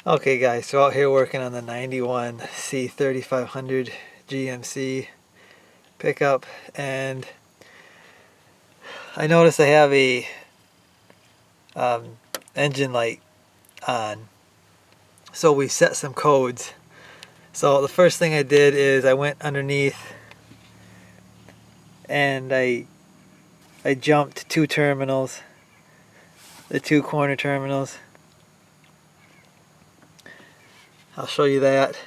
Okay guys, so out here working on the 91 C3500 GMC pickup, and I noticed I have a engine light on. So we set some codes. So the first thing I did is I went underneath and I jumped two terminals, the two corner terminals. I'll show you that.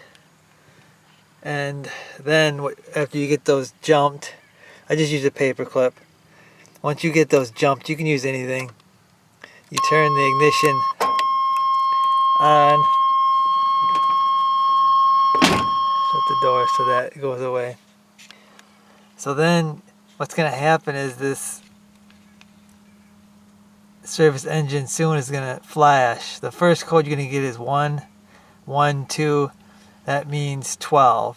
And then after you get those jumped, I just use a paper clip. Once you get those jumped, you can use anything. You turn the ignition on, shut the door so that it goes away. So then what's going to happen is this service engine soon is going to flash. The first code you're going to get is 1, 1, 2. That means 12.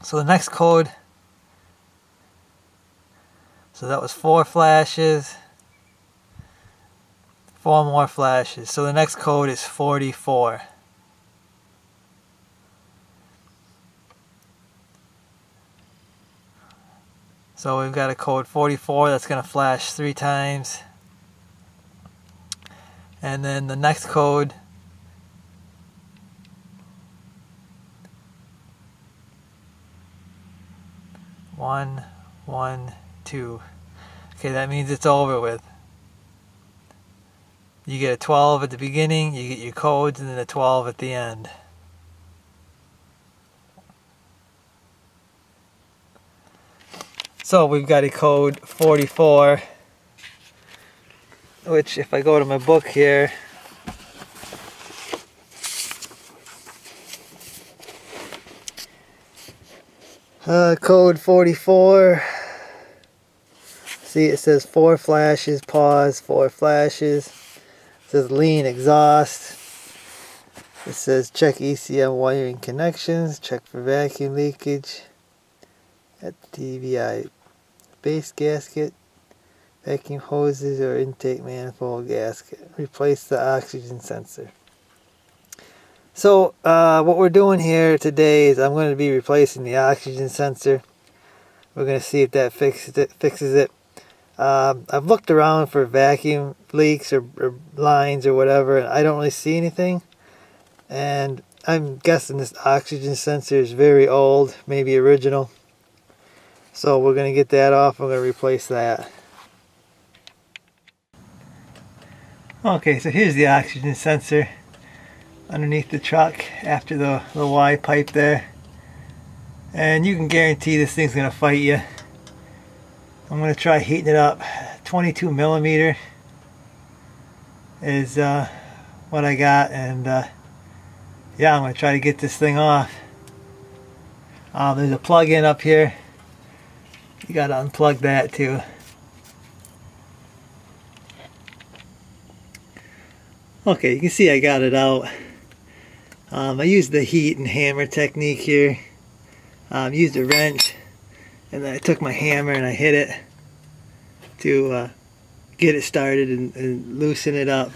So the next code, so that was 4 flashes, 4 more flashes. So the next code is 44. So we've got a code 44 that's going to flash 3 times. And then the next code, one, 1, 2. Okay, that means it's over with. You get a 12 at the beginning, you get your codes, and then a 12 at the end. So we've got a code 44, which if I go to my book here, code 44, see it says 4 flashes, pause, 4 flashes, it says lean exhaust, it says check ECM wiring connections, check for vacuum leakage at the TBI base gasket, vacuum hoses or intake manifold gasket, replace the oxygen sensor. So what we're doing here today is I'm going to be replacing the oxygen sensor. We're going to see if that fixes it. I've looked around for vacuum leaks or lines or whatever, and I don't really see anything. And I'm guessing this oxygen sensor is very old, maybe original. So we're going to get that off. We're going to replace that. Okay, so here's the oxygen sensor underneath the truck after the Y pipe there. And you can guarantee this thing's going to fight you. I'm going to try heating it up. 22 millimeter is what I got, and yeah, I'm going to try to get this thing off. There's a plug-in up here. You got to unplug that too. Okay, you can see I got it out. I used the heat and hammer technique here. Used a wrench, and then I took my hammer and I hit it to get it started and loosen it up.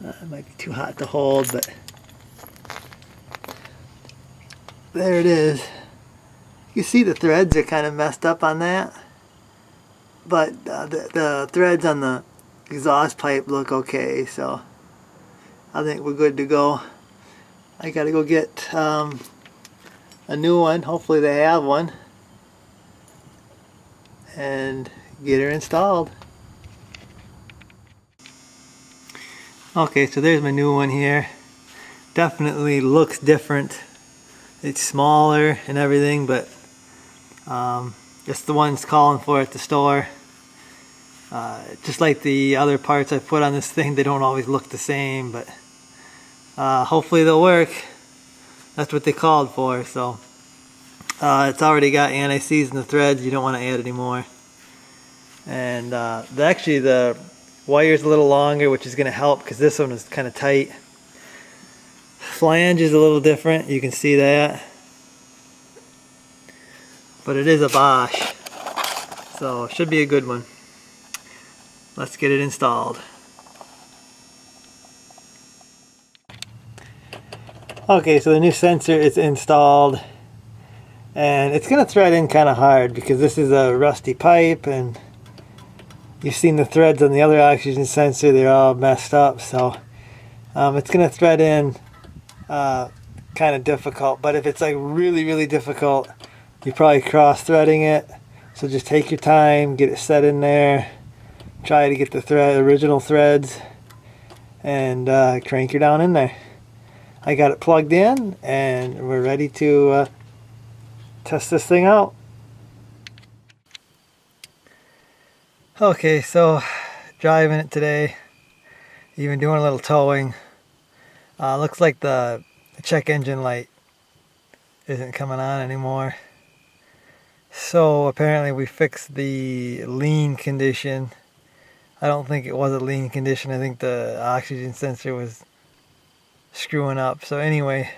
It might be too hot to hold, but there it is. You see the threads are kind of messed up on that, but the threads on the exhaust pipe look okay, so I think we're good to go. I gotta go get a new one. Hopefully they have one, and get her installed. Okay, so there's my new one here. Definitely looks different. It's smaller and everything, but it's the one's calling for at the store. Just like the other parts I put on this thing, they don't always look the same, but hopefully they'll work. That's what they called for. So it's already got anti-seize in the threads. You don't want to add any more. And actually the wire's a little longer, which is going to help because this one is kind of tight. Flange is a little different. You can see that. But it is a Bosch, so it should be a good one. Let's get it installed. Okay, so the new sensor is installed, and it's going to thread in kind of hard because this is a rusty pipe, and you've seen the threads on the other oxygen sensor, they're all messed up, so it's going to thread in kind of difficult. But if it's like really difficult, you're probably cross threading it, so just take your time, get it set in there, try to get the original threads, and crank her down in there. I got it plugged in and we're ready to test this thing out. Okay, so driving it today, even doing a little towing. Looks like the check engine light isn't coming on anymore. So apparently we fixed the lean condition. I don't think it was a lean condition. I think the oxygen sensor was screwing up. So anyway,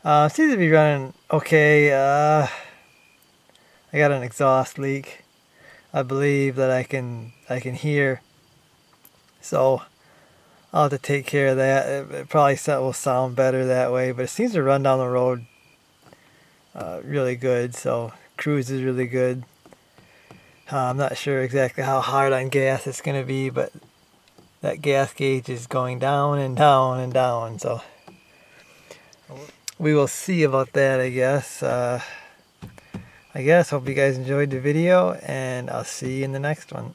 it seems to be running okay. I got an exhaust leak, I believe, that I can hear. So I'll have to take care of that. It probably will sound better that way, but it seems to run down the road really good. So cruise is really good. I'm not sure exactly how hard on gas it's going to be, but that gas gauge is going down and down and down, so we will see about that, I guess. Hope you guys enjoyed the video, and I'll see you in the next one.